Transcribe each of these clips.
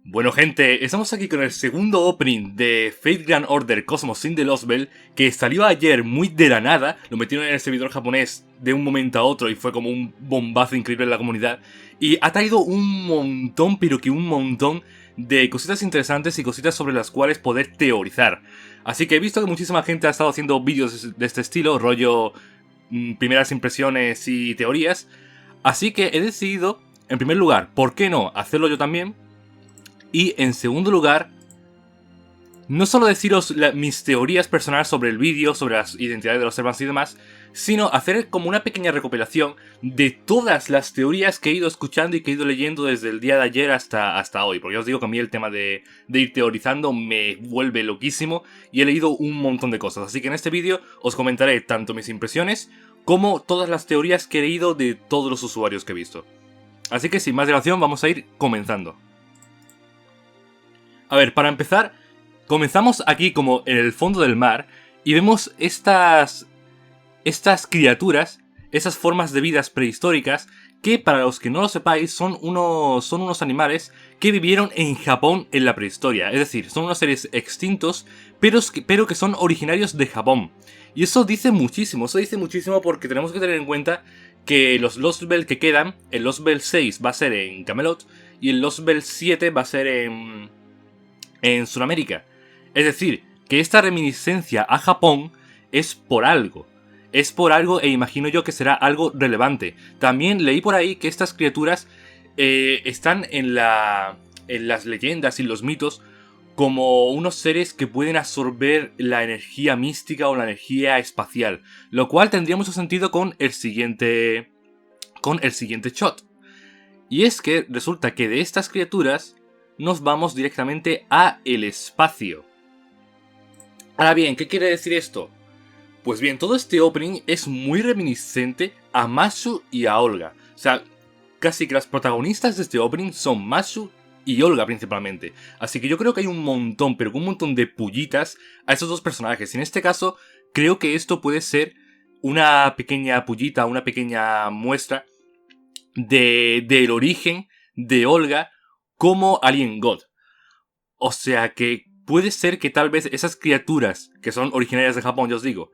Bueno gente, estamos aquí con el segundo opening de Fate Grand Order Cosmos in the Lost Bell, que salió ayer muy de la nada, lo metieron en el servidor japonés de un momento a otro y fue como un bombazo increíble en la comunidad, y ha traído un montón, pero que un montón de cositas interesantes y cositas sobre las cuales poder teorizar. Así que he visto que muchísima gente ha estado haciendo vídeos de este estilo, rollo primeras impresiones y teorías, así que he decidido, en primer lugar, ¿por qué no hacerlo yo también? Y en segundo lugar, no solo deciros mis teorías personales sobre el vídeo, sobre las identidades de los servants y demás, sino hacer como una pequeña recopilación de todas las teorías que he ido escuchando y que he ido leyendo desde el día de ayer hasta hoy. Porque ya os digo que a mí el tema de ir teorizando me vuelve loquísimo y he leído un montón de cosas. Así que en este vídeo os comentaré tanto mis impresiones como todas las teorías que he leído de todos los usuarios que he visto. Así que sin más dilación vamos a ir comenzando. A ver, para empezar, comenzamos aquí como en el fondo del mar y vemos estas criaturas, esas formas de vidas prehistóricas que, para los que no lo sepáis, son unos animales que vivieron en Japón en la prehistoria. Es decir, son unos seres extintos, pero que son originarios de Japón. Y eso dice muchísimo porque tenemos que tener en cuenta que los Lost Bell que quedan, el Lost Bell 6 va a ser en Camelot y el Lost Bell 7 va a ser en Sudamérica. Es decir, que esta reminiscencia a Japón es por algo. Es por algo e imagino yo que será algo relevante. También leí por ahí que estas criaturas están en las leyendas y los mitos como unos seres que pueden absorber la energía mística o la energía espacial. Lo cual tendría mucho sentido con el siguiente shot. Y es que resulta que de estas criaturas nos vamos directamente a el espacio. Ahora bien, ¿qué quiere decir esto? Pues bien, todo este opening es muy reminiscente a Mashu y a Olga. O sea, casi que las protagonistas de este opening son Mashu y Olga principalmente. Así que yo creo que hay un montón, pero un montón de pullitas a esos dos personajes. Y en este caso, creo que esto puede ser una pequeña pullita, una pequeña muestra del origen de Olga como Alien God. O sea que puede ser que tal vez esas criaturas que son originarias de Japón, ya os digo,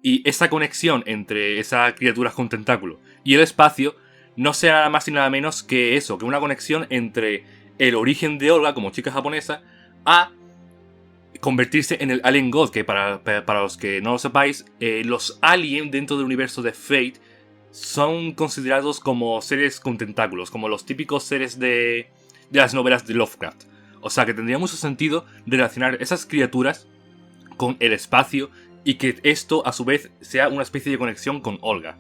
y esa conexión entre esas criaturas con tentáculo y el espacio no sea nada más y nada menos que eso, que una conexión entre el origen de Olga como chica japonesa a convertirse en el Alien God, que para los que no lo sepáis, los Alien dentro del universo de Fate son considerados como seres con tentáculos, como los típicos seres de las novelas de Lovecraft. O sea que tendría mucho sentido relacionar esas criaturas con el espacio y que esto a su vez sea una especie de conexión con Olga.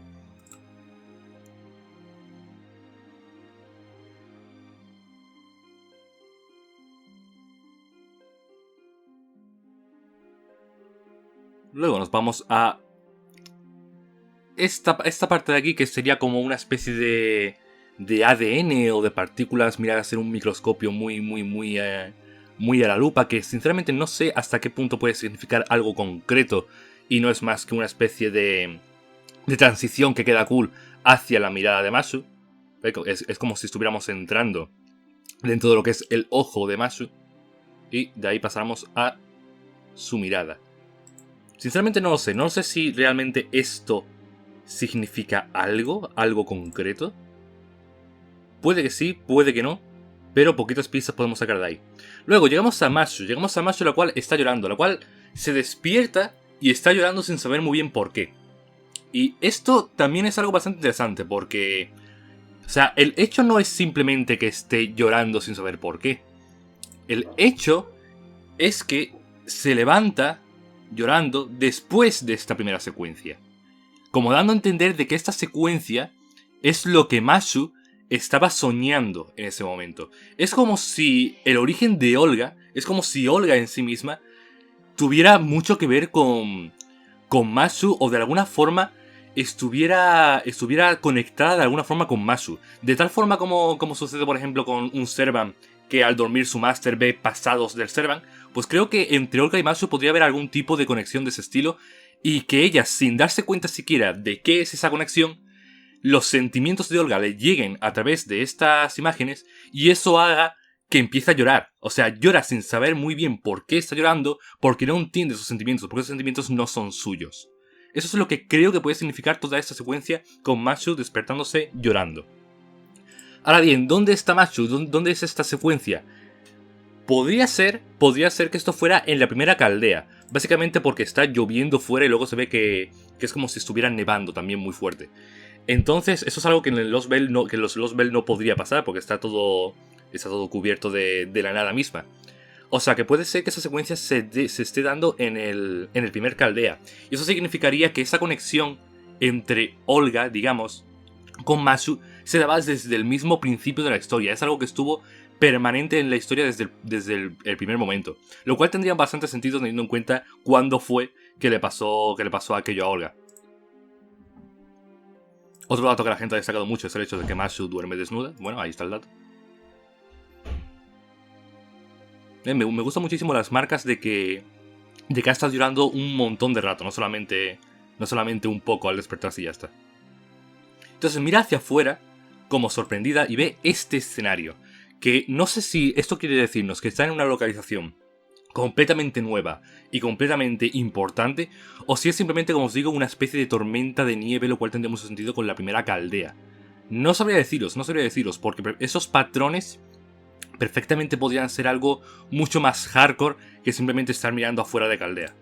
Luego nos vamos a esta parte de aquí, que sería como una especie de ADN o de partículas miradas en un microscopio muy a la lupa, que sinceramente no sé hasta qué punto puede significar algo concreto y no es más que una especie de transición que queda cool hacia la mirada de Mashu. Es como si estuviéramos entrando dentro de lo que es el ojo de Mashu y de ahí pasamos a su mirada. Sinceramente no lo sé si realmente esto significa algo concreto. Puede que sí, puede que no, pero poquitas pistas podemos sacar de ahí. Luego llegamos a Mashu, la cual está llorando, la cual se despierta y está llorando sin saber muy bien por qué. Y esto también es algo bastante interesante porque, o sea, el hecho no es simplemente que esté llorando sin saber por qué. El hecho es que se levanta llorando después de esta primera secuencia, como dando a entender de que esta secuencia es lo que Mashu estaba soñando en ese momento. Es como si el origen de Olga, es como si Olga en sí misma tuviera mucho que ver con Mashu, o de alguna forma estuviera conectada de alguna forma con Mashu. De tal forma como sucede por ejemplo con un Servant que al dormir su máster ve pasados del Servant. Pues creo que entre Olga y Mashu podría haber algún tipo de conexión de ese estilo, y que ella, sin darse cuenta siquiera de qué es esa conexión, los sentimientos de Olga le lleguen a través de estas imágenes y eso haga que empieza a llorar. O sea, llora sin saber muy bien por qué está llorando, porque no entiende sus sentimientos, porque esos sentimientos no son suyos. Eso es lo que creo que puede significar toda esta secuencia con Mashu despertándose llorando. Ahora bien, ¿dónde está Mashu? ¿Dónde es esta secuencia? Podría ser que esto fuera en la primera caldea. Básicamente porque está lloviendo fuera y luego se ve que es como si estuviera nevando también muy fuerte. Entonces, eso es algo que en los Lost Bell no podría pasar porque está todo cubierto de la nada misma. O sea que puede ser que esa secuencia se esté dando en el primer caldea. Y eso significaría que esa conexión entre Olga, digamos, con Mashu se daba desde el mismo principio de la historia. Es algo que estuvo permanente en la historia desde el primer momento. Lo cual tendría bastante sentido teniendo en cuenta cuándo fue que le pasó aquello a Olga. Otro dato que la gente ha destacado mucho es el hecho de que Mashu duerme desnuda. Bueno, ahí está el dato. Me gustan muchísimo las marcas de que ha estado llorando un montón de rato, no solamente un poco al despertarse y ya está. Entonces mira hacia afuera, como sorprendida, y ve este escenario. Que no sé si esto quiere decirnos que está en una localización completamente nueva y completamente importante, o si es simplemente, como os digo, una especie de tormenta de nieve, lo cual tendría mucho sentido con la primera caldea. No sabría deciros, porque esos patrones perfectamente podrían ser algo mucho más hardcore que simplemente estar mirando afuera de caldea.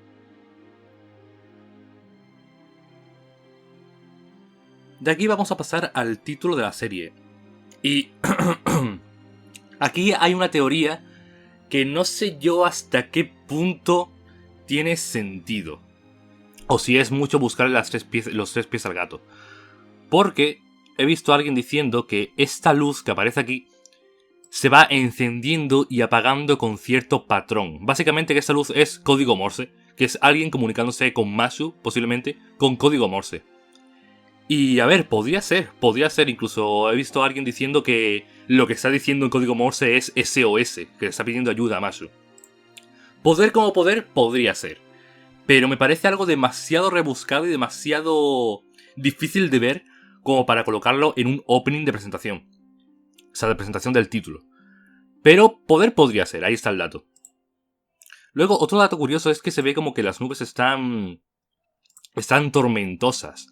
De aquí vamos a pasar al título de la serie. Y aquí hay una teoría que no sé yo hasta qué punto tiene sentido. O si es mucho buscar los tres pies al gato. Porque he visto a alguien diciendo que esta luz que aparece aquí se va encendiendo y apagando con cierto patrón. Básicamente que esta luz es código Morse, que es alguien comunicándose con Mashu, posiblemente, con código Morse. Y a ver, podría ser, incluso he visto a alguien diciendo que lo que está diciendo en código Morse es SOS, que le está pidiendo ayuda a Mashu. Poder como poder, podría ser. Pero me parece algo demasiado rebuscado y demasiado difícil de ver como para colocarlo en un opening de presentación. O sea, de presentación del título. Pero poder podría ser, ahí está el dato. Luego, otro dato curioso es que se ve como que las nubes están tormentosas.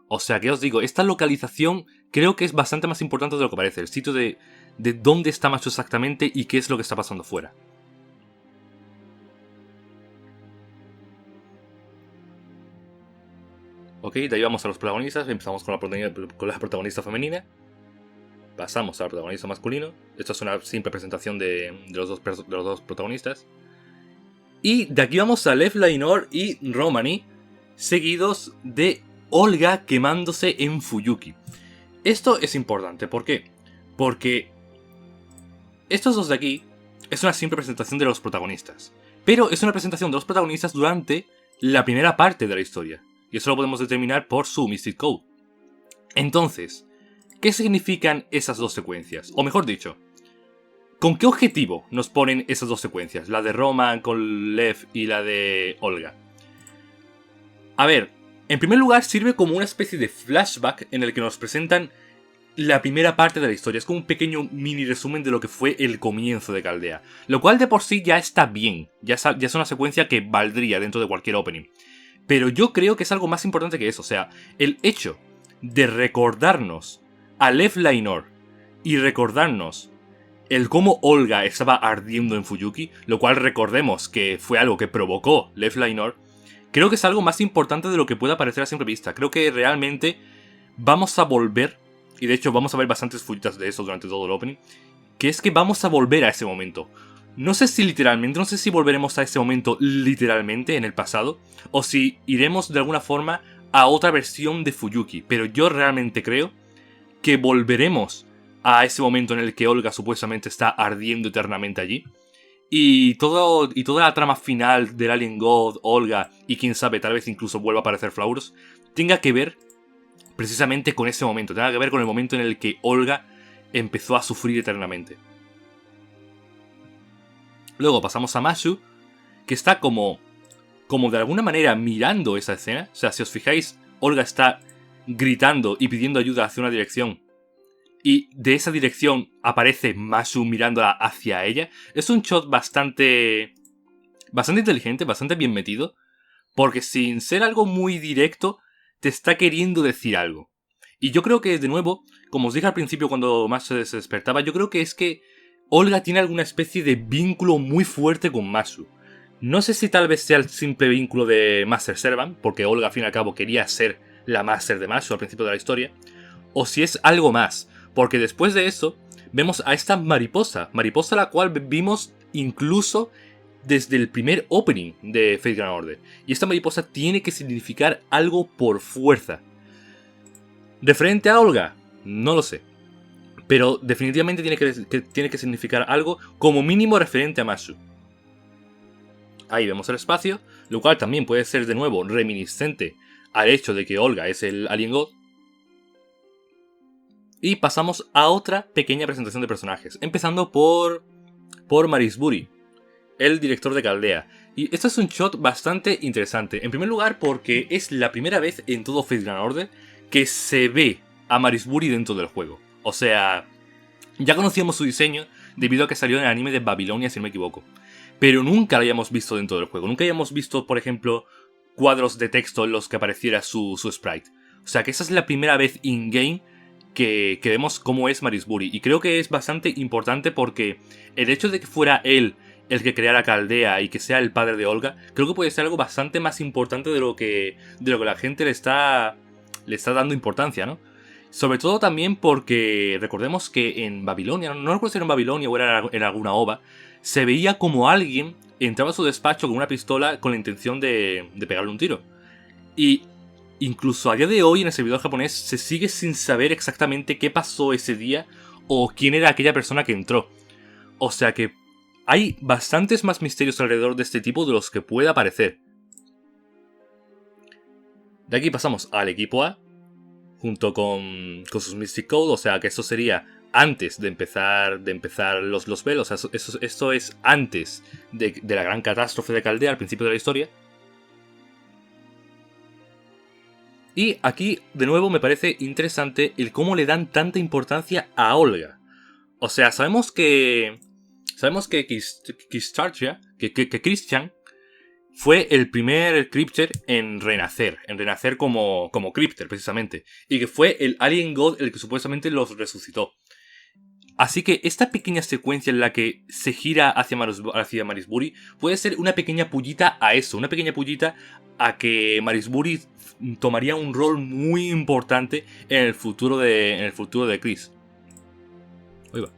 O sea, que os digo, esta localización creo que es bastante más importante de lo que parece. El sitio de dónde está Mashu exactamente y qué es lo que está pasando fuera. Ok, de ahí vamos a los protagonistas. Empezamos con la protagonista femenina. Pasamos al protagonista masculino. Esto es una simple presentación de los dos protagonistas. Y de aquí vamos a Lev Lainor y Romani, seguidos de Olga quemándose en Fuyuki. Esto es importante, ¿por qué? Porque estos dos de aquí es una simple presentación de los protagonistas. Pero es una presentación de los protagonistas durante la primera parte de la historia. Y eso lo podemos determinar por su Mystic Code. Entonces, ¿qué significan esas dos secuencias? O mejor dicho, ¿con qué objetivo nos ponen esas dos secuencias? La de Roman con Lev y la de Olga. A ver, en primer lugar sirve como una especie de flashback en el que nos presentan la primera parte de la historia. Es como un pequeño mini resumen de lo que fue el comienzo de Caldea. Lo cual de por sí ya está bien. Ya es una secuencia que valdría dentro de cualquier opening. Pero yo creo que es algo más importante que eso. O sea, el hecho de recordarnos a Lev Lainor y recordarnos el cómo Olga estaba ardiendo en Fuyuki, lo cual recordemos que fue algo que provocó Lev Lainor, creo que es algo más importante de lo que pueda parecer a simple vista. Creo que realmente vamos a volver, y de hecho vamos a ver bastantes fullitas de eso durante todo el opening, que es que vamos a volver a ese momento. No sé si literalmente, no sé si volveremos a ese momento literalmente en el pasado, o si iremos de alguna forma a otra versión de Fuyuki, pero yo realmente creo que volveremos a ese momento en el que Olga supuestamente está ardiendo eternamente allí. Y toda la trama final del Alien God, Olga y quién sabe, tal vez incluso vuelva a aparecer Flaurus, tenga que ver precisamente con ese momento, tenga que ver con el momento en el que Olga empezó a sufrir eternamente. Luego pasamos a Mashu, que está como de alguna manera mirando esa escena. O sea, si os fijáis, Olga está gritando y pidiendo ayuda hacia una dirección. y de esa dirección aparece Mashu mirándola hacia ella. Es un shot bastante inteligente, bastante bien metido, porque sin ser algo muy directo, te está queriendo decir algo. Y yo creo que, de nuevo, como os dije al principio cuando Mashu se despertaba, yo creo que es que Olga tiene alguna especie de vínculo muy fuerte con Mashu. No sé si tal vez sea el simple vínculo de Master Servant, porque Olga al fin y al cabo quería ser la Master de Mashu al principio de la historia, o si es algo más, porque después de eso vemos a esta mariposa la cual vimos incluso desde el primer opening de Fate Grand Order, y esta mariposa tiene que significar algo por fuerza. ¿Referente a Olga? No lo sé, pero definitivamente tiene que significar algo como mínimo referente a Mashu. Ahí vemos el espacio, lo cual también puede ser de nuevo reminiscente al hecho de que Olga es el Alien God. Y pasamos a otra pequeña presentación de personajes, empezando por Marisbury, el director de Caldea. Y esto es un shot bastante interesante, en primer lugar porque es la primera vez en todo Fate Grand Order que se ve a Marisbury dentro del juego. O sea, ya conocíamos su diseño debido a que salió en el anime de Babilonia, si no me equivoco, pero nunca lo habíamos visto dentro del juego. Nunca habíamos visto, por ejemplo, cuadros de texto en los que apareciera su sprite. O sea que esa es la primera vez in-game que vemos cómo es Marisbury. Y creo que es bastante importante porque el hecho de que fuera él el que creara Caldea y que sea el padre de Olga, creo que puede ser algo bastante más importante de lo que la gente le está dando importancia, ¿no? Sobre todo también porque recordemos que en Babilonia, no recuerdo si era en Babilonia o era en alguna OVA, se veía como alguien entraba a su despacho con una pistola con la intención de pegarle un tiro. Y incluso a día de hoy en el servidor japonés se sigue sin saber exactamente qué pasó ese día o quién era aquella persona que entró. O sea que hay bastantes más misterios alrededor de este tipo de los que pueda aparecer. De aquí pasamos al equipo A, junto con sus Mystic Code, o sea que esto sería antes de empezar los Bell, o sea, esto es antes de la gran catástrofe de Caldea al principio de la historia. Y aquí, de nuevo, me parece interesante el cómo le dan tanta importancia a Olga. O sea, sabemos que Christian fue el primer Crypter en renacer como Crypter, precisamente. Y que fue el Alien God el que supuestamente los resucitó. Así que esta pequeña secuencia en la que se gira hacia Marisbury puede ser una pequeña pullita a eso, una pequeña pullita a que Marisbury tomaría un rol muy importante en el futuro de Chris. Ahí va.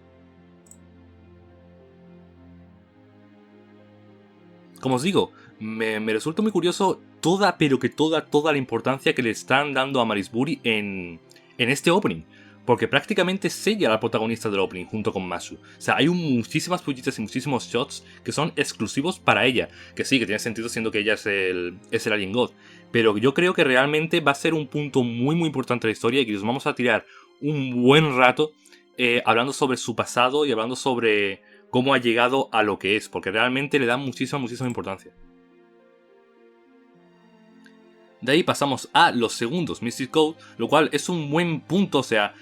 Como os digo, me resulta muy curioso toda la importancia que le están dando a Marisbury en este opening. Porque prácticamente es ella la protagonista del opening junto con Mashu. O sea, hay muchísimas pullitas y muchísimos shots que son exclusivos para ella. Que sí, que tiene sentido siendo que ella es el Alien God. Pero yo creo que realmente va a ser un punto muy importante de la historia y que nos vamos a tirar un buen rato hablando sobre su pasado y hablando sobre cómo ha llegado a lo que es. Porque realmente le da muchísima importancia. De ahí pasamos a los segundos Mystic Code, lo cual es un buen punto, o sea,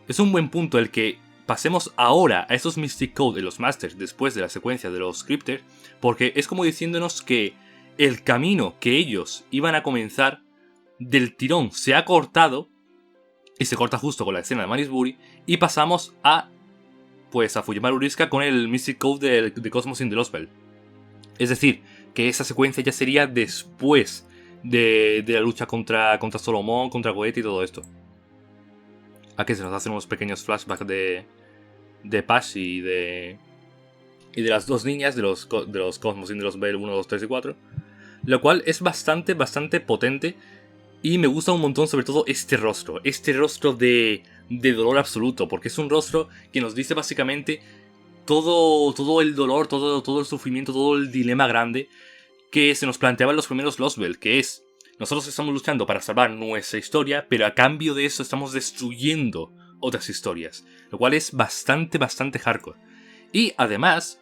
es un buen punto el que pasemos ahora a esos Mystic Code de los Masters después de la secuencia de los Crypters, porque es como diciéndonos que el camino que ellos iban a comenzar del tirón se ha cortado, y se corta justo con la escena de Marisbury, y pasamos a Fujimaru Uriska con el Mystic Code de Cosmos in the Lost Bell. Es decir, que esa secuencia ya sería después de la lucha contra Solomon, contra Goethe y todo esto. Aquí se nos hacen unos pequeños flashbacks de Pash y de las dos niñas de los Cosmos in the Lost Bell 1, 2, 3 y 4. Lo cual es bastante potente. Y me gusta un montón sobre todo este rostro de dolor absoluto. Porque es un rostro que nos dice básicamente todo el dolor, todo el sufrimiento, todo el dilema grande que se nos planteaba en los primeros Lost Bell, que es: nosotros estamos luchando para salvar nuestra historia, pero a cambio de eso estamos destruyendo otras historias, lo cual es bastante hardcore. Y además,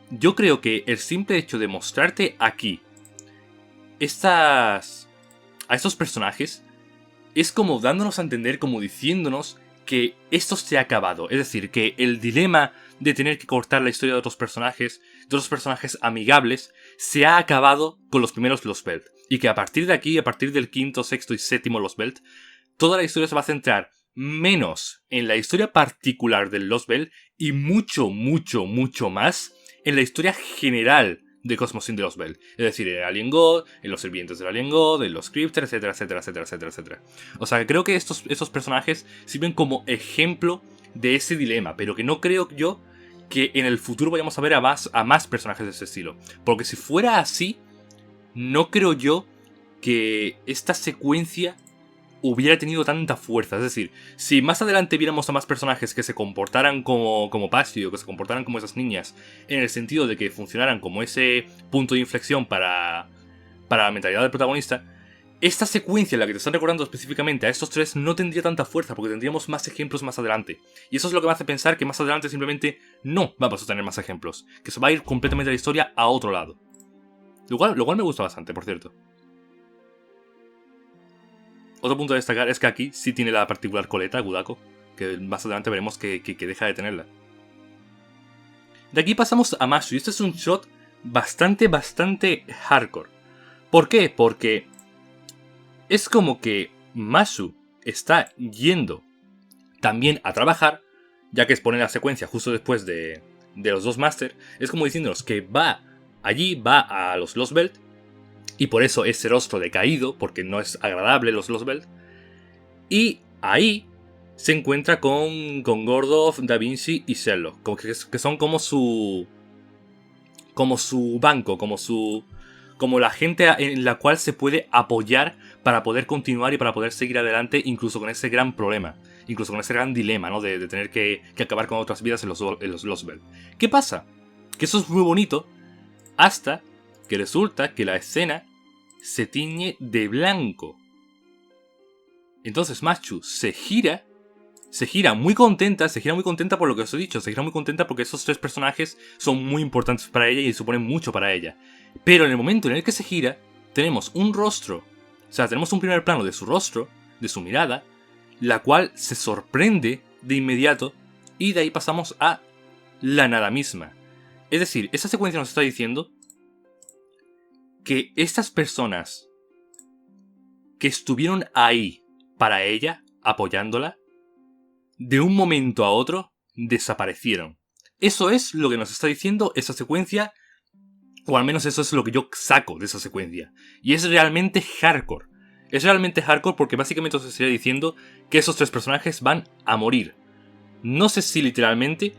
yo creo que el simple hecho de mostrarte aquí a estos personajes es como dándonos a entender, como diciéndonos que esto se ha acabado. Es decir, que el dilema de tener que cortar la historia de otros personajes amigables, se ha acabado con los primeros Lost Belt. Y que a partir de aquí, a partir del quinto, sexto y séptimo Lost Belt, toda la historia se va a centrar menos en la historia particular del Lost Belt y mucho, mucho, mucho más en la historia general de Cosmos Sin de Lost Belt. Es decir, en Alien God, en los sirvientes del Alien God, en los Crypters, etcétera, etcétera, etcétera, etcétera, etcétera. O sea, creo que estos personajes sirven como ejemplo de ese dilema, pero que no creo yo que en el futuro vayamos a ver a más personajes de ese estilo. Porque si fuera así, no creo yo que esta secuencia hubiera tenido tanta fuerza. Es decir, si más adelante viéramos a más personajes que se comportaran como Pasio, que se comportaran como esas niñas, en el sentido de que funcionaran como ese punto de inflexión para la mentalidad del protagonista, esta secuencia en la que te están recordando específicamente a estos tres no tendría tanta fuerza, porque tendríamos más ejemplos más adelante. Y eso es lo que me hace pensar que más adelante simplemente no vamos a tener más ejemplos, que se va a ir completamente la historia a otro lado. Lo cual me gusta bastante, por cierto. Otro punto a destacar es que aquí sí tiene la particular coleta, Gudako, que más adelante veremos que deja de tenerla. De aquí pasamos a Mashu, y este es un shot bastante hardcore. ¿Por qué? Porque es como que Mashu está yendo también a trabajar, ya que expone la secuencia justo después de los dos Master. Es como diciéndonos que va allí, va a los Lost Belt, y por eso ese rostro decaído, porque no es agradable los Lost Belt. Y ahí se encuentra con Gordov, Da Vinci y Sherlock, que son como su banco, como la gente en la cual se puede apoyar para poder continuar y para poder seguir adelante, incluso con ese gran problema, incluso con ese gran dilema, ¿no? de tener que acabar con otras vidas en los Lost Belt. ¿Qué pasa? Que eso es muy bonito hasta que resulta que la escena se tiñe de blanco. Entonces Mashu se gira muy contenta por lo que os he dicho, se gira muy contenta porque esos tres personajes son muy importantes para ella y suponen mucho para ella. Pero en el momento en el que se gira, tenemos un rostro, o sea, tenemos un primer plano de su rostro, de su mirada, la cual se sorprende de inmediato y de ahí pasamos a la nada misma. Es decir, esta secuencia nos está diciendo que estas personas que estuvieron ahí para ella, apoyándola, de un momento a otro desaparecieron. Eso es lo que nos está diciendo esa secuencia, o al menos eso es lo que yo saco de esa secuencia. Y es realmente hardcore. Es realmente hardcore porque básicamente os estaría diciendo que esos tres personajes van a morir. No sé si literalmente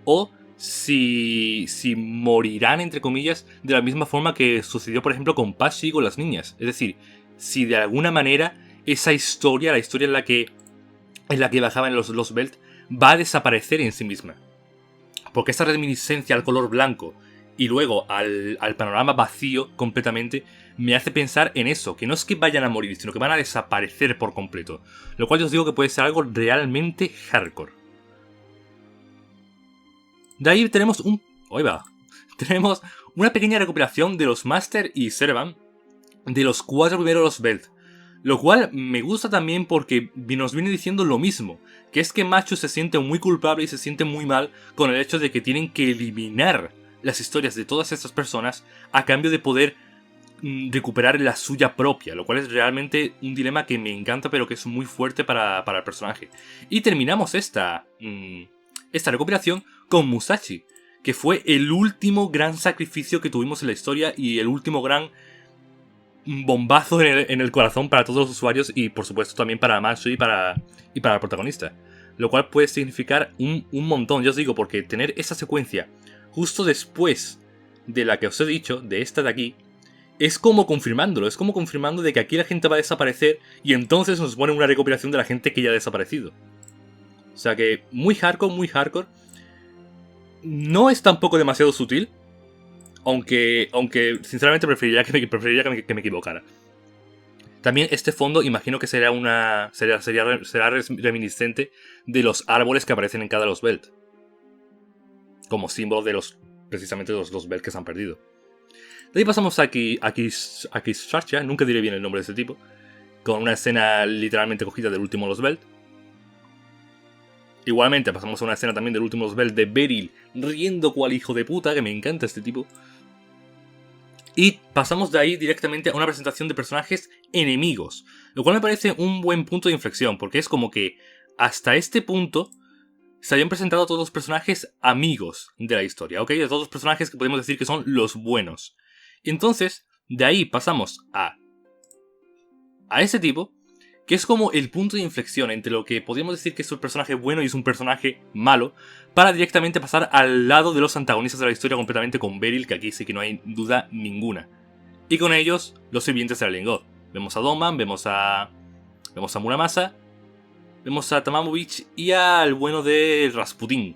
o si morirán, entre comillas, de la misma forma que sucedió, por ejemplo, con Pashi y con las niñas. Es decir, si de alguna manera esa historia, la historia en la que bajaban los Lost Belt, va a desaparecer en sí misma. Porque esa reminiscencia al color blanco y luego al panorama vacío completamente me hace pensar en eso, que no es que vayan a morir, sino que van a desaparecer por completo. Lo cual yo os digo que puede ser algo realmente hardcore. De ahí tenemos tenemos una pequeña recuperación de los Master y Servan de los 4 primeros Lost Belt. Lo cual me gusta también porque nos viene diciendo lo mismo, que es que Mashu se siente muy culpable y se siente muy mal con el hecho de que tienen que eliminar las historias de todas estas personas a cambio de poder recuperar la suya propia, lo cual es realmente un dilema que me encanta pero que es muy fuerte para el personaje. Y terminamos esta recuperación con Musashi, que fue el último gran sacrificio que tuvimos en la historia y el último gran bombazo en el corazón para todos los usuarios y por supuesto también para Mashu y para el protagonista. Lo cual puede significar un montón, ya os digo, porque tener esa secuencia justo después de la que os he dicho, de esta de aquí, es como confirmándolo, es como confirmando de que aquí la gente va a desaparecer y entonces nos pone una recuperación de la gente que ya ha desaparecido. O sea que muy hardcore. No es tampoco demasiado sutil, aunque sinceramente preferiría que me equivocara. También este fondo imagino que será reminiscente de los árboles que aparecen en cada Lost Belt, como símbolo de precisamente los Lost Belt que se han perdido. De ahí pasamos a Kisharcha, nunca diré bien el nombre de este tipo, con una escena literalmente cogida del último Lost Belt. Igualmente pasamos a una escena también del último Spell de Beryl riendo cual hijo de puta, que me encanta este tipo. Y pasamos de ahí directamente a una presentación de personajes enemigos, lo cual me parece un buen punto de inflexión, porque es como que hasta este punto se habían presentado a todos los personajes amigos de la historia, ¿ok? De todos los personajes que podemos decir que son los buenos. Y entonces, de ahí pasamos a ese tipo, que es como el punto de inflexión entre lo que podríamos decir que es un personaje bueno y es un personaje malo, para directamente pasar al lado de los antagonistas de la historia completamente con Beryl, que aquí sí que no hay duda ninguna. Y con ellos, los sirvientes de Alien God. Vemos a Doman, vemos a Muramasa, vemos a Tamamovich y al bueno de Rasputin.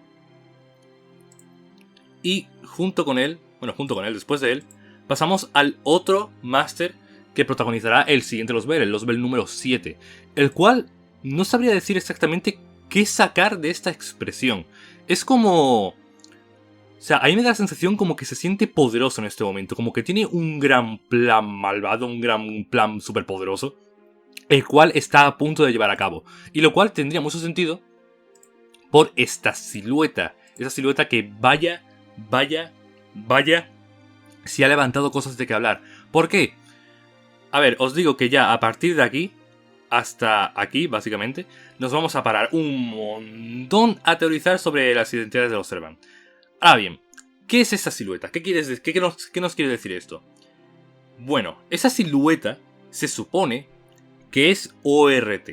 Y junto con él, después de él, pasamos al otro Master que protagonizará el siguiente Losbel, el Losbel número 7, el cual no sabría decir exactamente qué sacar de esta expresión. Es como... O sea, a mí me da la sensación como que se siente poderoso en este momento, como que tiene un gran plan malvado, un gran plan superpoderoso, el cual está a punto de llevar a cabo. Y lo cual tendría mucho sentido por esta silueta. Esa silueta que vaya, si ha levantado cosas de qué hablar. ¿Por qué? A ver, os digo que ya a partir de aquí, hasta aquí, básicamente, nos vamos a parar un montón a teorizar sobre las identidades de los Servant. Ahora bien, ¿qué es esta silueta? ¿Qué nos quiere decir esto? Bueno, esa silueta se supone que es ORT,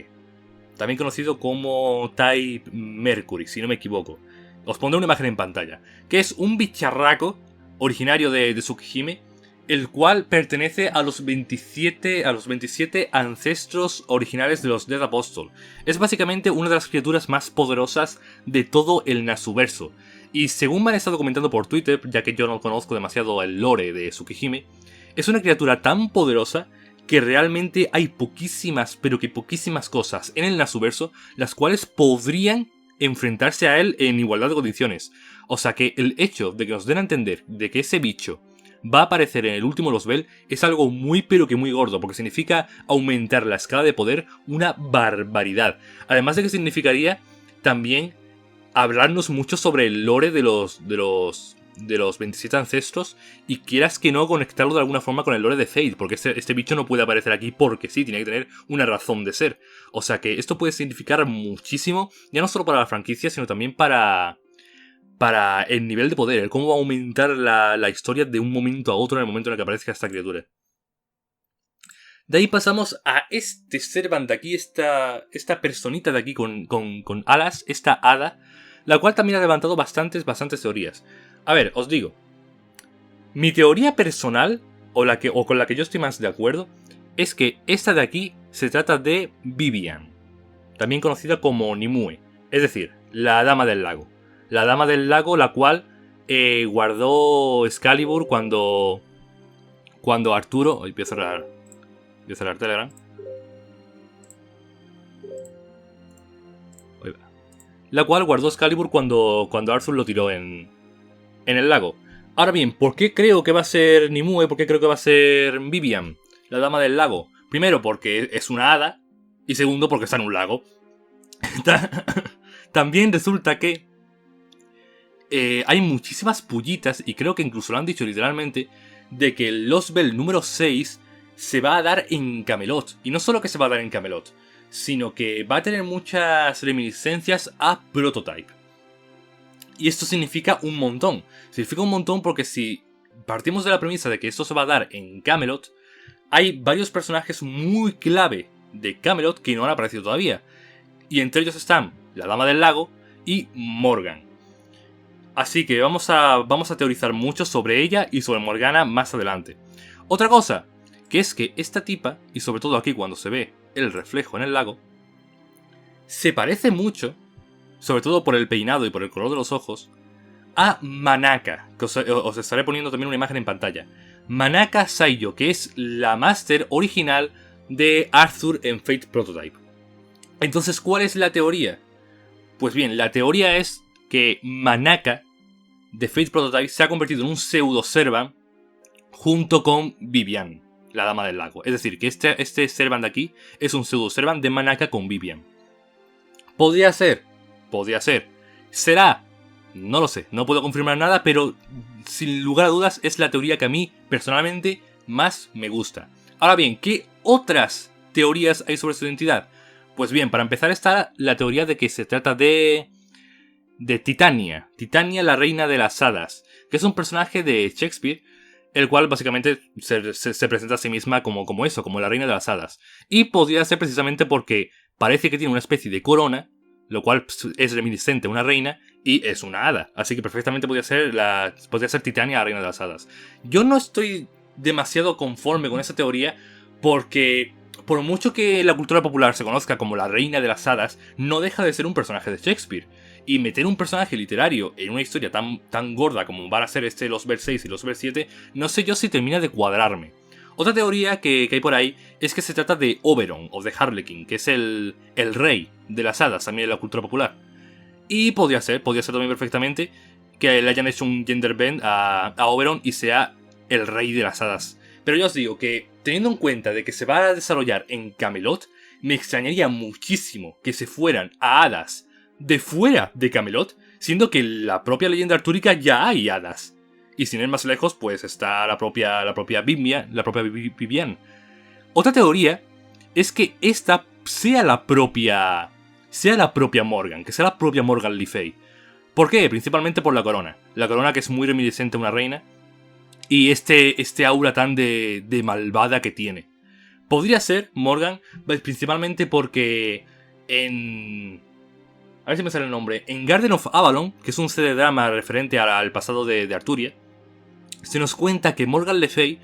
también conocido como Type Mercury, si no me equivoco. Os pondré una imagen en pantalla, que es un bicharraco originario de Tsukihime, el cual pertenece a los 27 ancestros originales de los Dead Apostle. Es básicamente una de las criaturas más poderosas de todo el Nasuverso. Y según me han estado comentando por Twitter, ya que yo no conozco demasiado el lore de Tsukihime, es una criatura tan poderosa que realmente hay poquísimas, pero que poquísimas cosas en el Nasuverso las cuales podrían enfrentarse a él en igualdad de condiciones. O sea que el hecho de que nos den a entender de que ese bicho va a aparecer en el último Losbel es algo muy pero que muy gordo, porque significa aumentar la escala de poder una barbaridad. Además de que significaría también hablarnos mucho sobre el lore de los 27 ancestros, y quieras que no conectarlo de alguna forma con el lore de Fate, porque este bicho no puede aparecer aquí porque sí, tiene que tener una razón de ser. O sea que esto puede significar muchísimo, ya no solo para la franquicia, sino también para el nivel de poder, el cómo va a aumentar la historia de un momento a otro en el momento en el que aparezca esta criatura. De ahí pasamos a este Servant de aquí, esta personita de aquí con alas, esta hada, la cual también ha levantado bastantes teorías. A ver, os digo, mi teoría personal, o con la que yo estoy más de acuerdo, es que esta de aquí se trata de Vivian, también conocida como Nimue, es decir, la Dama del Lago. La Dama del Lago, la cual guardó Excalibur cuando Arturo... Voy a cerrar Telegram. La cual guardó Excalibur cuando Arthur lo tiró en el lago. Ahora bien, ¿por qué creo que va a ser Nimue? ¿Por qué creo que va a ser Vivian, la Dama del Lago? Primero, porque es una hada. Y segundo, porque está en un lago. También resulta que hay muchísimas pullitas, y creo que incluso lo han dicho literalmente, de que el Losbel número 6 se va a dar en Camelot. Y no solo que se va a dar en Camelot, sino que va a tener muchas reminiscencias a Prototype. Y esto significa un montón. Significa un montón porque si partimos de la premisa de que esto se va a dar en Camelot, hay varios personajes muy clave de Camelot que no han aparecido todavía. Y entre ellos están la Dama del Lago y Morgan. Así que vamos a teorizar mucho sobre ella y sobre Morgana más adelante. Otra cosa, que es que esta tipa, y sobre todo aquí cuando se ve el reflejo en el lago, se parece mucho, sobre todo por el peinado y por el color de los ojos, a Manaka, que os estaré poniendo también una imagen en pantalla. Manaka Saiyo, que es la Master original de Arthur en Fate Prototype. Entonces, ¿cuál es la teoría? Pues bien, la teoría es que Manaka de Fate Prototype se ha convertido en un pseudo-Servant junto con Vivian, la Dama del Lago. Es decir, que este Servant de aquí es un pseudo-Servant de Manaka con Vivian. ¿Podría ser? podría ser. ¿Será? No lo sé, no puedo confirmar nada, pero sin lugar a dudas es la teoría que a mí personalmente más me gusta. Ahora bien, ¿qué otras teorías hay sobre su identidad? Pues bien, para empezar está la teoría de que se trata de Titania. Titania, la reina de las hadas, que es un personaje de Shakespeare, el cual básicamente se presenta a sí misma como eso, como la reina de las hadas. Y podría ser precisamente porque parece que tiene una especie de corona, lo cual es reminiscente a una reina y es una hada. Así que perfectamente podría ser Titania, la reina de las hadas. Yo no estoy demasiado conforme con esa teoría porque, por mucho que la cultura popular se conozca como la reina de las hadas, no deja de ser un personaje de Shakespeare. Y meter un personaje literario en una historia tan gorda como van a ser los Ver 6 y los Ver 7, no sé yo si termina de cuadrarme. Otra teoría que hay por ahí es que se trata de Oberon, o de Harlequin, que es el rey de las hadas también en la cultura popular. Y podría ser también perfectamente que le hayan hecho un gender bend a Oberon y sea el rey de las hadas. Pero ya os digo que, teniendo en cuenta de que se va a desarrollar en Camelot, me extrañaría muchísimo que se fueran a hadas de fuera de Camelot, siendo que en la propia leyenda artúrica ya hay hadas. Y sin ir más lejos, pues está la propia Vivian. Otra teoría es que esta sea la propia Morgan, que sea la propia Morgan Le Fay. ¿Por qué? Principalmente por la corona. La corona, que es muy reminiscente a una reina, y este aura tan de malvada que tiene. Podría ser Morgan, principalmente porque a ver si me sale el nombre. En Garden of Avalon, que es un CD drama referente al pasado de Arturia, se nos cuenta que Morgan Le Fay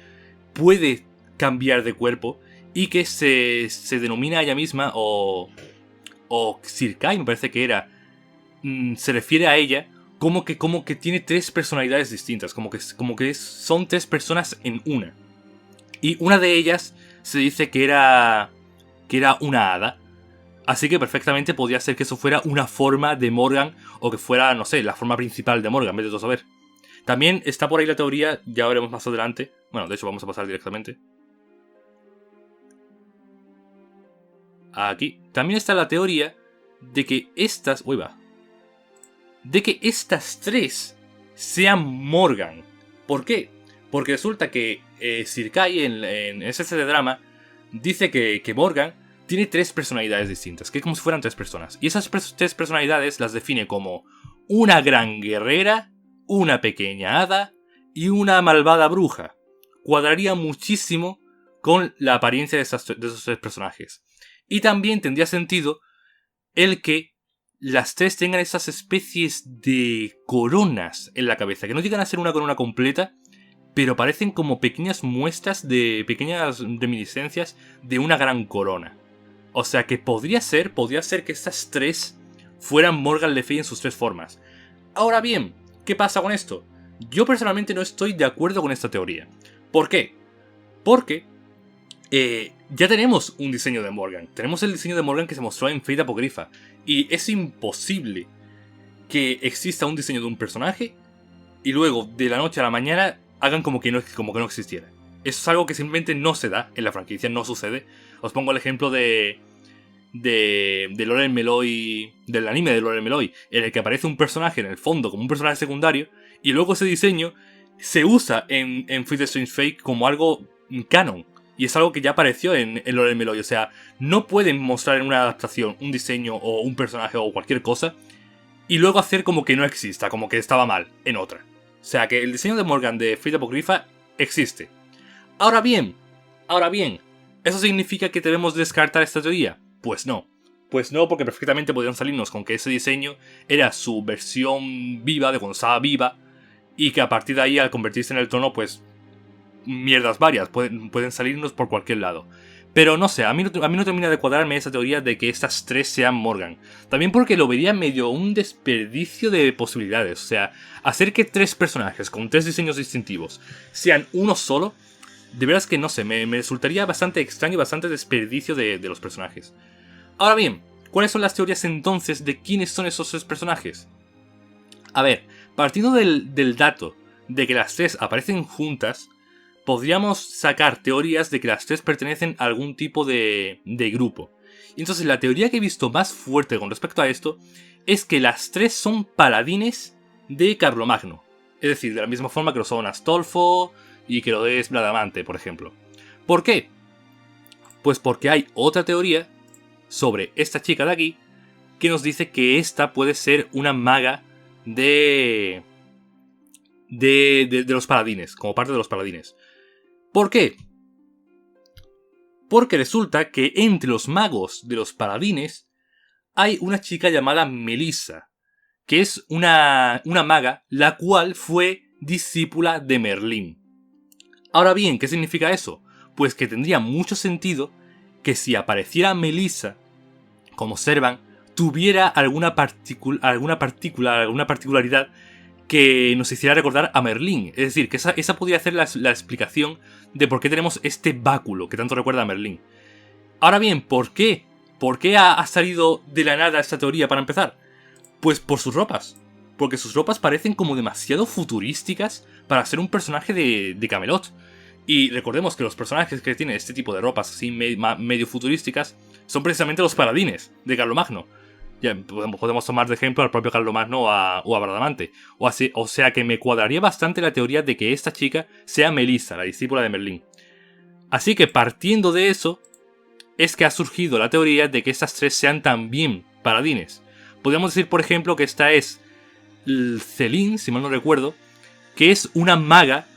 puede cambiar de cuerpo y que se denomina a ella misma, o Sirkai me parece que era, se refiere a ella como que tiene tres personalidades distintas, como que son tres personas en una. Y una de ellas se dice que era una hada. Así que perfectamente podría ser que eso fuera una forma de Morgan, o que fuera, no sé, la forma principal de Morgan, vete tú a saber. También está por ahí la teoría, ya veremos más adelante. Bueno, de hecho vamos a pasar directamente. Aquí. También está la teoría de que estas... Uy, va. De que estas tres sean Morgan. ¿Por qué? Porque resulta que Sirkai en ese CD drama dice que Morgan tiene tres personalidades distintas, que es como si fueran tres personas. Y esas tres personalidades las define como una gran guerrera, una pequeña hada y una malvada bruja. Cuadraría muchísimo con la apariencia de esos tres personajes. Y también tendría sentido el que las tres tengan esas especies de coronas en la cabeza, que no llegan a ser una corona completa, pero parecen como pequeñas muestras de pequeñas reminiscencias de una gran corona. O sea que podría ser que estas tres fueran Morgan Le Fay en sus tres formas. Ahora bien, ¿qué pasa con esto? Yo personalmente no estoy de acuerdo con esta teoría. ¿Por qué? Porque ya tenemos un diseño de Morgan. Tenemos el diseño de Morgan que se mostró en Fate Apocrypha. Y es imposible que exista un diseño de un personaje y luego de la noche a la mañana hagan como que no existiera. Eso es algo que simplemente no se da en la franquicia, no sucede. Os pongo el ejemplo de Lorelei Meloy, del anime de Lorelei Meloy, en el que aparece un personaje en el fondo como un personaje secundario, y luego ese diseño se usa en Fate the Strange Fate como algo canon. Y es algo que ya apareció en Lorelei Meloy. O sea, no pueden mostrar en una adaptación un diseño o un personaje o cualquier cosa y luego hacer como que no exista, como que estaba mal en otra. O sea, que el diseño de Morgan de Fate Apocrypha existe. Ahora bien, ¿eso significa que debemos descartar esta teoría? Pues no, porque perfectamente podrían salirnos con que ese diseño era su versión viva de cuando estaba viva, y que a partir de ahí, al convertirse en el trono, pues mierdas varias pueden salirnos por cualquier lado. Pero no sé, a mí no termina de cuadrarme esa teoría de que estas tres sean Morgan. También porque lo vería medio un desperdicio de posibilidades. O sea, hacer que tres personajes con tres diseños distintivos sean uno solo, de veras que no sé, me resultaría bastante extraño y bastante desperdicio de los personajes. Ahora bien, ¿cuáles son las teorías entonces de quiénes son esos tres personajes? A ver, partiendo del dato de que las tres aparecen juntas, podríamos sacar teorías de que las tres pertenecen a algún tipo de grupo. Y entonces la teoría que he visto más fuerte con respecto a esto es que las tres son paladines de Carlomagno. Es decir, de la misma forma que lo son Astolfo y que lo es Bradamante, por ejemplo. ¿Por qué? Pues porque hay otra teoría sobre esta chica de aquí que nos dice que esta puede ser una maga de los paladines, como parte de los paladines. ¿Por qué? Porque resulta que entre los magos de los paladines hay una chica llamada Melissa, que es una maga la cual fue discípula de Merlín. Ahora bien, ¿qué significa eso? Pues que tendría mucho sentido que si apareciera Melissa como Servan, tuviera alguna particularidad que nos hiciera recordar a Merlín. Es decir, que esa podría ser la explicación de por qué tenemos este báculo que tanto recuerda a Merlín. Ahora bien, ¿por qué? ¿Por qué ha salido de la nada esta teoría para empezar? Pues por sus ropas. Porque sus ropas parecen como demasiado futurísticas para ser un personaje de Camelot. Y recordemos que los personajes que tienen este tipo de ropas así medio futurísticas son precisamente los paladines de Carlomagno. Ya podemos tomar de ejemplo al propio Carlomagno o a Bradamante. O sea que me cuadraría bastante la teoría de que esta chica sea Melissa, la discípula de Merlín. Así que partiendo de eso, es que ha surgido la teoría de que estas tres sean también paladines. Podríamos decir, por ejemplo, que esta es Celine, si mal no recuerdo, que es una maga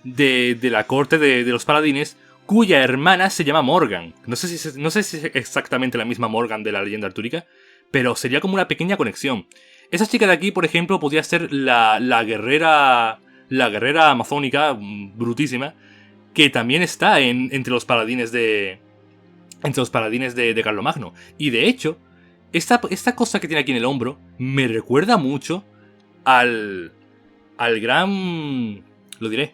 de la corte de los paladines, cuya hermana se llama Morgan. No sé si es exactamente la misma Morgan de la leyenda artúrica, pero sería como una pequeña conexión. Esa chica de aquí, por ejemplo, podría ser la guerrera amazónica, brutísima, que también está entre los paladines de Carlomagno. Y de hecho, esta cosa que tiene aquí en el hombro me recuerda mucho al gran... lo diré.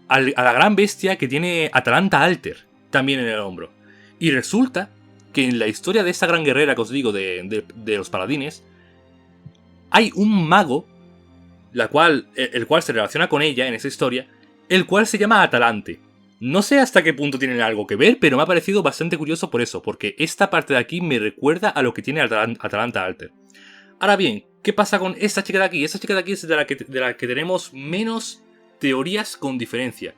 A la gran bestia que tiene Atalanta Alter también en el hombro. Y resulta que en la historia de esta gran guerrera que os digo de los paladines, hay un mago el cual se relaciona con ella en esa historia, el cual se llama Atalante. No sé hasta qué punto tienen algo que ver, pero me ha parecido bastante curioso por eso, porque esta parte de aquí me recuerda a lo que tiene Atalanta Alter. Ahora bien, ¿qué pasa con esta chica de aquí? Esta chica de aquí es de la que tenemos menos teorías con diferencia.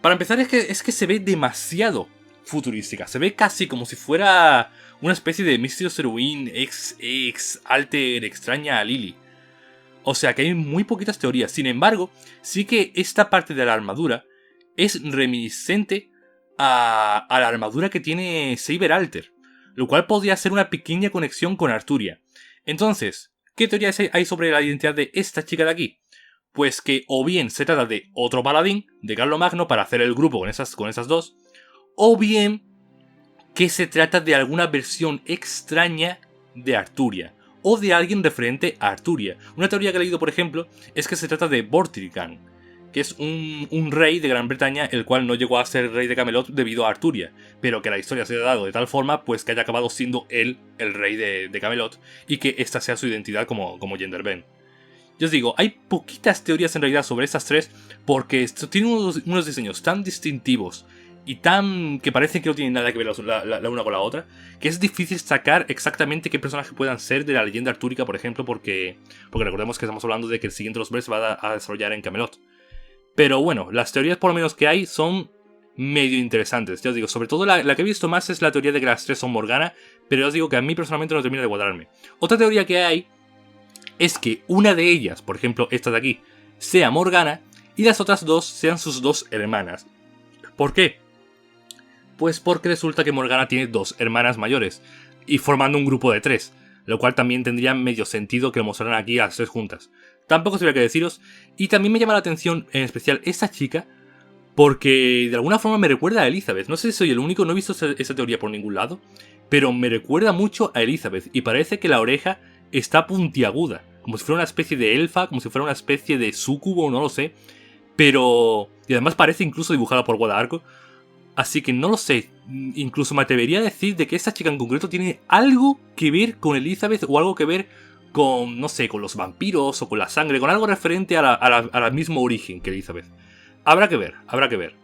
Para empezar, es que se ve demasiado futurística. Se ve casi como si fuera una especie de Mysterious Heroine ex Alter extraña a Lily. O sea que hay muy poquitas teorías. Sin embargo, sí que esta parte de la armadura es reminiscente a la armadura que tiene Saber Alter, lo cual podría ser una pequeña conexión con Arturia. Entonces, ¿qué teorías hay sobre la identidad de esta chica de aquí? Pues que o bien se trata de otro paladín de Carlomagno para hacer el grupo con esas dos, o bien que se trata de alguna versión extraña de Arturia, o de alguien referente a Arturia. Una teoría que he leído, por ejemplo, es que se trata de Vortigern, que es un rey de Gran Bretaña, el cual no llegó a ser rey de Camelot debido a Arturia, pero que la historia se ha dado de tal forma pues que haya acabado siendo él el rey de Camelot, y que esta sea su identidad como Genderben. Yo os digo, hay poquitas teorías en realidad sobre estas tres, porque tienen unos diseños tan distintivos y tan que parecen que no tienen nada que ver la una con la otra, que es difícil sacar exactamente qué personajes puedan ser de la leyenda artúrica, por ejemplo, porque recordemos que estamos hablando de que el siguiente Los Bres se va a desarrollar en Camelot. Pero bueno, las teorías por lo menos que hay son medio interesantes. Ya os digo, sobre todo la que he visto más es la teoría de que las tres son Morgana, pero ya os digo que a mí personalmente no termina de cuadrarme. Otra teoría que hay es que una de ellas, por ejemplo esta de aquí, sea Morgana y las otras dos sean sus dos hermanas. ¿Por qué? Pues porque resulta que Morgana tiene dos hermanas mayores y formando un grupo de tres, lo cual también tendría medio sentido que lo mostraran aquí a las tres juntas. Tampoco sabría qué deciros, y también me llama la atención en especial esta chica porque de alguna forma me recuerda a Elizabeth. No sé si soy el único, no he visto esa teoría por ningún lado, pero me recuerda mucho a Elizabeth y parece que la oreja está puntiaguda, como si fuera una especie de elfa, como si fuera una especie de súcubo, no lo sé, pero... y además parece incluso dibujada por Wada Arco, así que no lo sé, incluso me atrevería a decir de que esta chica en concreto tiene algo que ver con Elizabeth o algo que ver con, no sé, con los vampiros o con la sangre, con algo referente a la mismo origen que Elizabeth. Habrá que ver, habrá que ver.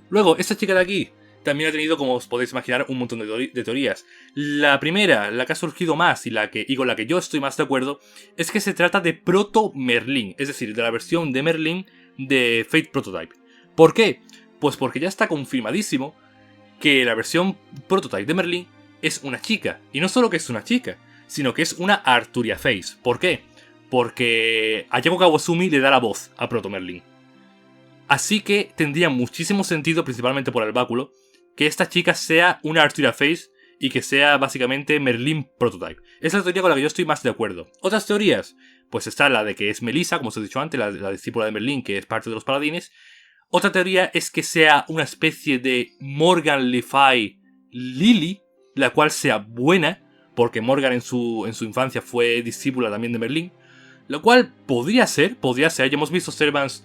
Luego, esta chica de aquí también ha tenido, como os podéis imaginar, un montón de teorías. La primera, la que ha surgido más y con la que yo estoy más de acuerdo, es que se trata de Proto-Merlin, es decir, de la versión de Merlin de Fate Prototype. ¿Por qué? Pues porque ya está confirmadísimo que la versión Prototype de Merlin es una chica. Y no solo que es una chica, sino que es una Arturia Face. ¿Por qué? Porque Ayako Kawasumi le da la voz a Proto-Merlin. Así que tendría muchísimo sentido, principalmente por el báculo, que esta chica sea una Arturia Face y que sea básicamente Merlin Prototype. Esa es la teoría con la que yo estoy más de acuerdo. Otras teorías, pues está la de que es Melissa, como os he dicho antes, la discípula de Merlin, que es parte de los paladines. Otra teoría es que sea una especie de Morgan Le Fay Lily, la cual sea buena, porque Morgan en su infancia fue discípula también de Merlin. Lo cual podría ser, ya hemos visto servants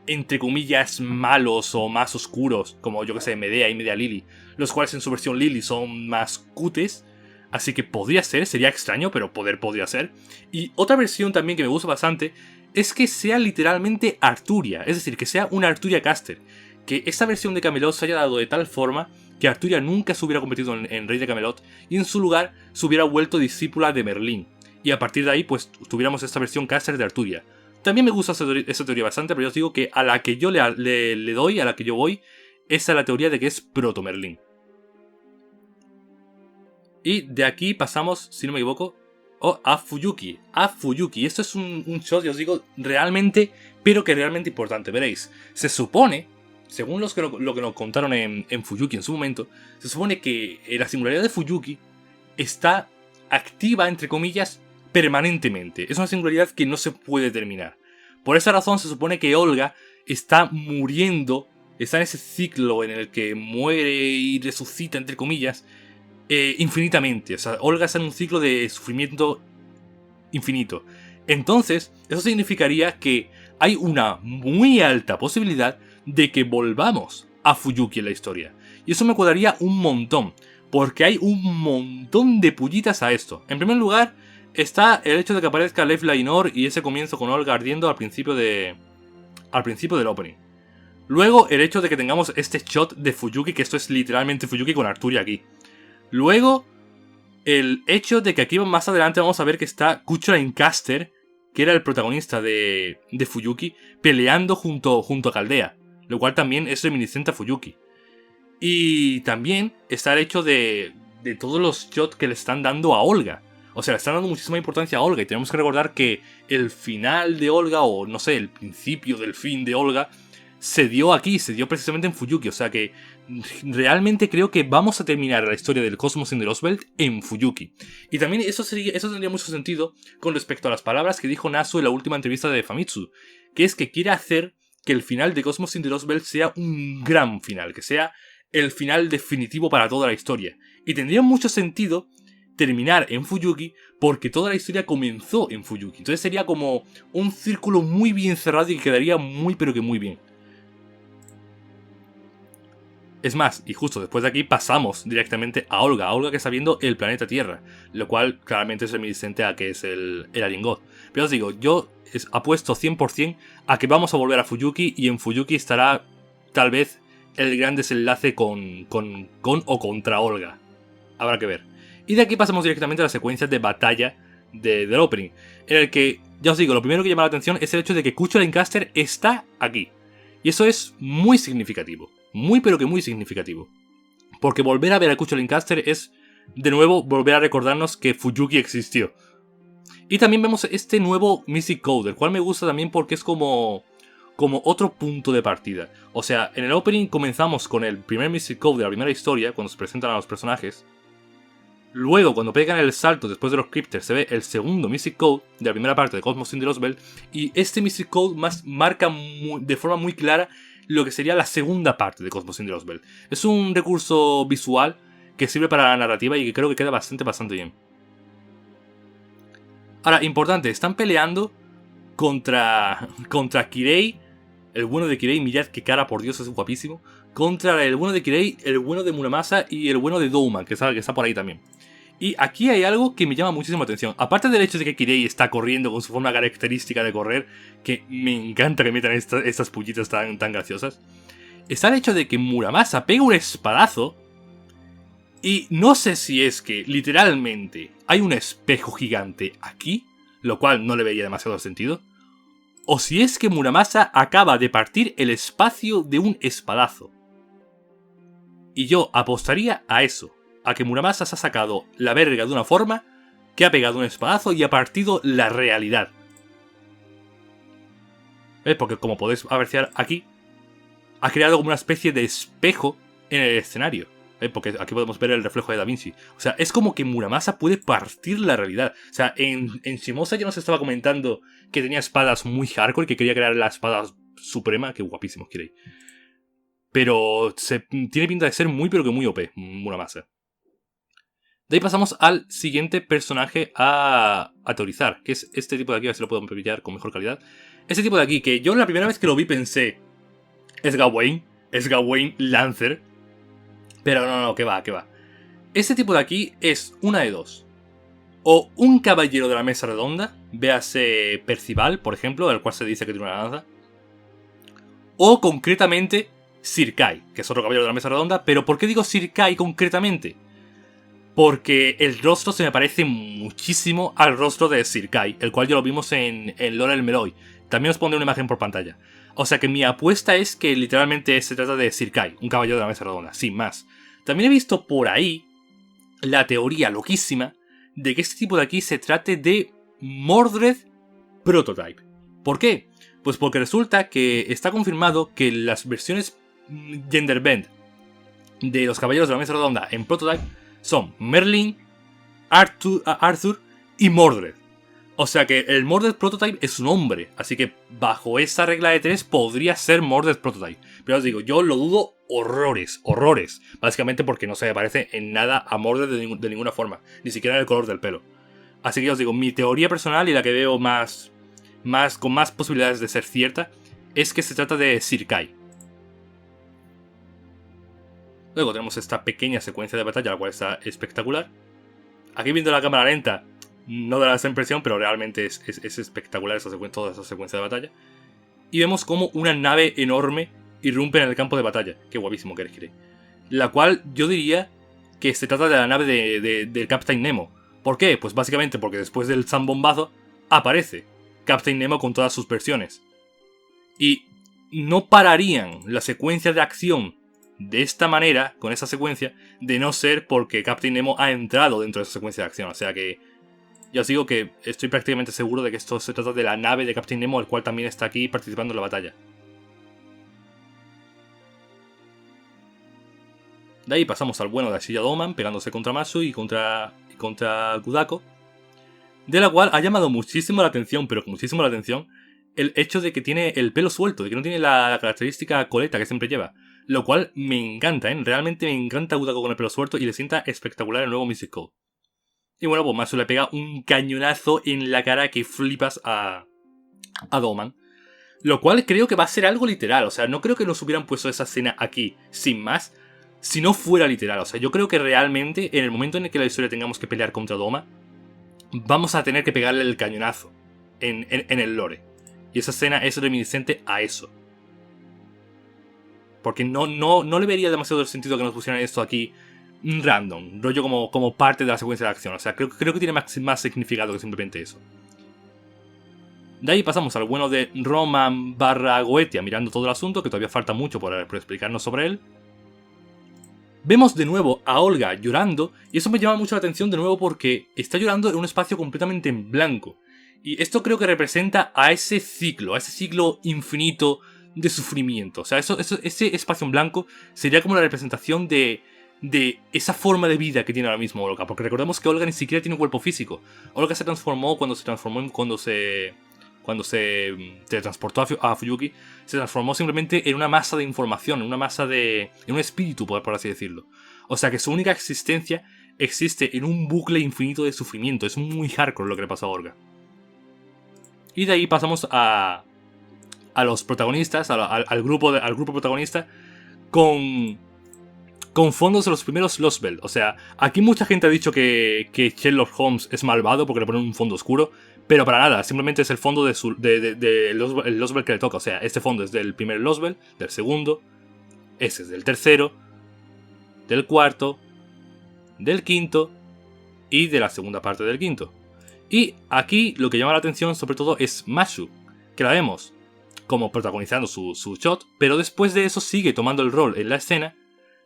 entre comillas malos o más oscuros, como yo que sé, Medea y Medea Lily, los cuales en su versión Lily son más cutes, así que podría ser, sería extraño, pero podría ser. Y otra versión también que me gusta bastante es que sea literalmente Arturia, es decir, que sea una Arturia caster, que esta versión de Camelot se haya dado de tal forma que Arturia nunca se hubiera convertido en rey de Camelot y en su lugar se hubiera vuelto discípula de Merlin. Y a partir de ahí, pues, tuviéramos esta versión caster de Arturia. También me gusta esa teoría bastante, pero yo os digo que a la que yo le doy, a la que yo voy, esa es la teoría de que es Proto-Merlin. Y de aquí pasamos, si no me equivoco, a Fuyuki. Esto es un shot, yo os digo, realmente, pero que realmente importante. Veréis, se supone, según lo que nos contaron en Fuyuki en su momento, se supone que la singularidad de Fuyuki está activa, entre comillas, permanentemente. Es una singularidad que no se puede terminar. Por esa razón se supone que Olga está muriendo, está en ese ciclo en el que muere y resucita, entre comillas, infinitamente. O sea, Olga está en un ciclo de sufrimiento infinito. Entonces, eso significaría que hay una muy alta posibilidad de que volvamos a Fuyuki en la historia. Y eso me cuadraría un montón, porque hay un montón de pullitas a esto. En primer lugar, está el hecho de que aparezca Lev Lainor y ese comienzo con Olga ardiendo al principio del opening. Luego, el hecho de que tengamos este shot de Fuyuki, que esto es literalmente Fuyuki con Arturia aquí. Luego, el hecho de que aquí más adelante vamos a ver que está Kuchulain Caster, que era el protagonista de Fuyuki, peleando junto a Caldea, lo cual también es reminiscente a Fuyuki. Y también está el hecho de todos los shots que le están dando a Olga. O sea, le están dando muchísima importancia a Olga y tenemos que recordar que el final de Olga, o no sé, el principio del fin de Olga, se dio aquí, se dio precisamente en Fuyuki. O sea que realmente creo que vamos a terminar la historia del Cosmos in the Lost Belt en Fuyuki. Y también eso tendría mucho sentido con respecto a las palabras que dijo Nasu en la última entrevista de Famitsu, que es que quiere hacer que el final de Cosmos in the Lost Belt sea un gran final, que sea el final definitivo para toda la historia. Y tendría mucho sentido terminar en Fuyuki porque toda la historia comenzó en Fuyuki. Entonces sería como un círculo muy bien cerrado y que quedaría muy pero que muy bien. Es más, y justo después de aquí pasamos directamente a Olga que está viendo el planeta Tierra, lo cual claramente es reminiscente a que es el Alien God. Pero os digo, yo apuesto 100% a que vamos a volver a Fuyuki y en Fuyuki estará tal vez el gran desenlace con o contra Olga. Habrá que ver. Y de aquí pasamos directamente a la secuencia de batalla del opening, en el que, ya os digo, lo primero que llama la atención es el hecho de que Kuchulain Caster está aquí. Y eso es muy significativo. Muy pero que muy significativo. Porque volver a ver a Kuchulain Caster es, de nuevo, volver a recordarnos que Fuyuki existió. Y también vemos este nuevo Mystic Code, el cual me gusta también porque es como otro punto de partida. O sea, en el opening comenzamos con el primer Mystic Code de la primera historia, cuando se presentan a los personajes. Luego, cuando pegan el salto después de los Crypters, se ve el segundo Mystic Code de la primera parte de Cosmos in the Lost Belt. Y este Mystic Code marca de forma muy clara lo que sería la segunda parte de Cosmos in the Lost Belt. Es un recurso visual que sirve para la narrativa y que creo que queda bastante bien. Ahora, importante, están peleando contra Kirei, el bueno de Kirei, mirad qué cara, por Dios, es guapísimo. Contra el bueno de Kirei, el bueno de Muramasa y el bueno de Douman, que está por ahí también. Y aquí hay algo que me llama muchísimo la atención. Aparte del hecho de que Kirei está corriendo con su forma característica de correr, que me encanta que metan estas pullitas tan graciosas. está el hecho de que Muramasa pega un espadazo y no sé si es que literalmente hay un espejo gigante aquí, lo cual no le veía demasiado sentido, o si es que Muramasa acaba de partir el espacio de un espadazo. Y yo apostaría a eso, a que Muramasa se ha sacado la verga de una forma, que ha pegado un espadazo y ha partido la realidad. ¿Ves? Porque como podéis apreciar aquí, ha creado como una especie de espejo en el escenario. Porque aquí podemos ver el reflejo de Da Vinci. O sea, es como que Muramasa puede partir la realidad. O sea, en Shimosa ya nos estaba comentando que tenía espadas muy hardcore y que quería crear la espada suprema. Qué guapísimo Kirei. Pero tiene pinta de ser muy pero que muy OP, Muramasa. De ahí pasamos al siguiente personaje a teorizar, que es este tipo de aquí, a ver si lo puedo pillar con mejor calidad. Este tipo de aquí, que yo la primera vez que lo vi pensé, es Gawain Lancer. Pero no, que va. Este tipo de aquí es una de dos. O un caballero de la mesa redonda, véase Percival, por ejemplo, del cual se dice que tiene una lanza. O concretamente Sir Kai, que es otro caballero de la mesa redonda. Pero ¿por qué digo Sir Kai concretamente? Porque el rostro se me parece muchísimo al rostro de Sir Kai, el cual ya lo vimos en Lore el Meloy. También os pondré una imagen por pantalla. O sea que mi apuesta es que literalmente se trata de Sir Kai, un caballero de la mesa redonda, sin más. También he visto por ahí la teoría loquísima de que este tipo de aquí se trate de Mordred Prototype. ¿Por qué? Pues porque resulta que está confirmado que las versiones genderbend de los caballeros de la mesa redonda en Prototype son Merlin, Arthur y Mordred. O sea que el Mordred Prototype es un hombre, así que bajo esa regla de 3 podría ser Mordred Prototype. Pero os digo, yo lo dudo horrores. Básicamente porque no se me parece en nada a Mordred de ninguna forma, ni siquiera el color del pelo. Así que os digo, mi teoría personal y la que veo con más posibilidades de ser cierta es que se trata de Sir Kai. Luego tenemos esta pequeña secuencia de batalla, la cual está espectacular. Aquí viendo la cámara lenta, no da esa impresión, pero realmente es espectacular toda esa secuencia de batalla. Y vemos como una nave enorme irrumpe en el campo de batalla. Qué guapísimo que eres, Kirei. La cual yo diría que se trata de la nave del Captain Nemo. ¿Por qué? Pues básicamente porque después del zambombazo aparece Captain Nemo con todas sus versiones. Y no pararían la secuencia de acción de esta manera, con esa secuencia, de no ser porque Captain Nemo ha entrado dentro de esa secuencia de acción. O sea que ya os digo que estoy prácticamente seguro de que esto se trata de la nave de Captain Nemo, el cual también está aquí participando en la batalla. De ahí pasamos al bueno de Ashilla Doman, pegándose contra Masu y contra Kudako, de la cual ha llamado muchísimo la atención, pero muchísimo la atención, el hecho de que tiene el pelo suelto, de que no tiene la característica coleta que siempre lleva. Lo cual me encanta, realmente me encanta Kudako con el pelo suelto y le sienta espectacular el nuevo Mystic Code. Y bueno, pues Masu le pega un cañonazo en la cara que flipas a Doman. Lo cual creo que va a ser algo literal, o sea, no creo que nos hubieran puesto esa escena aquí, sin más, si no fuera literal. O sea, yo creo que realmente en el momento en el que la historia tengamos que pelear contra Doma, vamos a tener que pegarle el cañonazo en el lore. Y esa escena es reminiscente a eso. Porque no le vería demasiado sentido que nos pusieran esto aquí random, rollo como parte de la secuencia de acción. O sea, creo que tiene más significado que simplemente eso. De ahí pasamos al bueno de Roman / Goetia mirando todo el asunto, que todavía falta mucho por explicarnos sobre él. Vemos de nuevo a Olga llorando, y eso me llama mucho la atención de nuevo porque está llorando en un espacio completamente en blanco. Y esto creo que representa a ese ciclo infinito de sufrimiento. O sea, ese espacio en blanco sería como la representación de esa forma de vida que tiene ahora mismo Olga. Porque recordemos que Olga ni siquiera tiene un cuerpo físico. Olga se transformó cuando se teletransportó a Fuyuki, se transformó simplemente en una masa de información, en un espíritu, por así decirlo. O sea que su única existencia existe en un bucle infinito de sufrimiento. Es muy hardcore lo que le pasó a Olga. Y de ahí pasamos a los protagonistas, al grupo protagonista, con fondos de los primeros Lost Bell. O sea, aquí mucha gente ha dicho que Sherlock Holmes es malvado porque le ponen un fondo oscuro. Pero para nada, simplemente es el fondo de Lost Bell que le toca. O sea, este fondo es del primer Lost Bell, del segundo Ese es del tercero, del cuarto, del quinto y de la segunda parte del quinto. Y aquí lo que llama la atención sobre todo es Mashu, que la vemos como protagonizando su shot, pero después de eso sigue tomando el rol en la escena,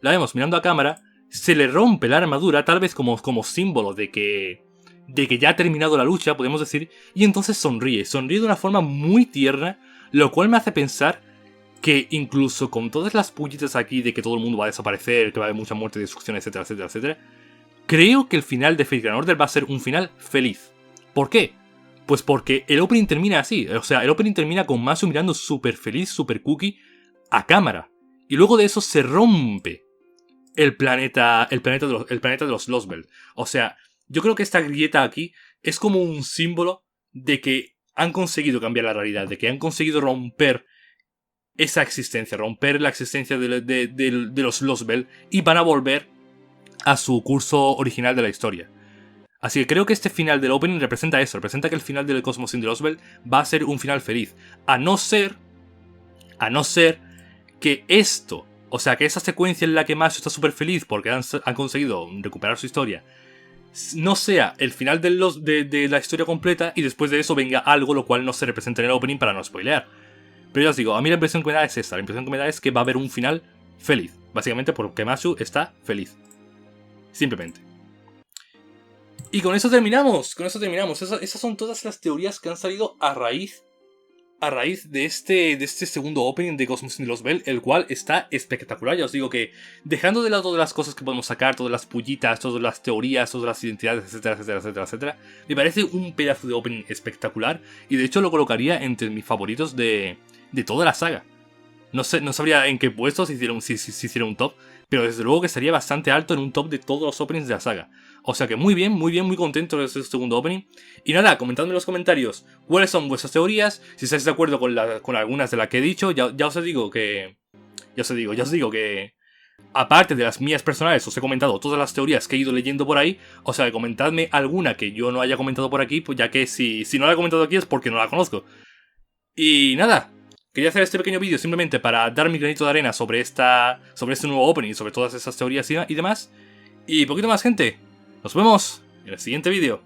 la vemos mirando a cámara, se le rompe la armadura, tal vez como símbolo de que ya ha terminado la lucha, podemos decir, y entonces sonríe de una forma muy tierna, lo cual me hace pensar que incluso con todas las pullitas aquí de que todo el mundo va a desaparecer, que va a haber mucha muerte, destrucción, etcétera, etcétera, etcétera, creo que el final de Fate Grand Order va a ser un final feliz. ¿Por qué? Pues porque el opening termina así, o sea, el opening termina con Mashu mirando súper feliz, súper cookie, a cámara. Y luego de eso se rompe el planeta de los Lostbelt. O sea, yo creo que esta grieta aquí es como un símbolo de que han conseguido cambiar la realidad, de que han conseguido romper esa existencia, romper la existencia de los Lostbelt y van a volver a su curso original de la historia. Así que creo que este final del opening representa eso, representa que el final del Cosmos in the Lostbelt va a ser un final feliz. A no ser que esto, o sea, que esa secuencia en la que Mashu está súper feliz porque han conseguido recuperar su historia, no sea el final de la historia completa y después de eso venga algo lo cual no se representa en el opening para no spoilear. Pero ya os digo, a mí la impresión que me da es esta, la impresión que me da es que va a haber un final feliz, básicamente porque Mashu está feliz. Simplemente. Y con eso terminamos. Esas son todas las teorías que han salido a raíz de este segundo opening de Cosmos in the Lostbelt, el cual está espectacular. Ya os digo que, dejando de lado todas las cosas que podemos sacar, todas las pullitas, todas las teorías, todas las identidades, etcétera, etcétera, etcétera, etcétera, me parece un pedazo de opening espectacular. Y de hecho lo colocaría entre mis favoritos de toda la saga. No sabría en qué puesto si hiciera un top, pero desde luego que estaría bastante alto en un top de todos los openings de la saga. O sea que muy bien, muy contento de este segundo opening. Y nada, comentadme en los comentarios cuáles son vuestras teorías, si estáis de acuerdo con algunas de las que he dicho. Ya os digo que, aparte de las mías personales, os he comentado todas las teorías que he ido leyendo por ahí. O sea, comentadme alguna que yo no haya comentado por aquí, pues ya que si no la he comentado aquí es porque no la conozco. Y nada, quería hacer este pequeño vídeo simplemente para dar mi granito de arena sobre este nuevo opening, sobre todas esas teorías y demás. Y poquito más, gente. Nos vemos en el siguiente vídeo.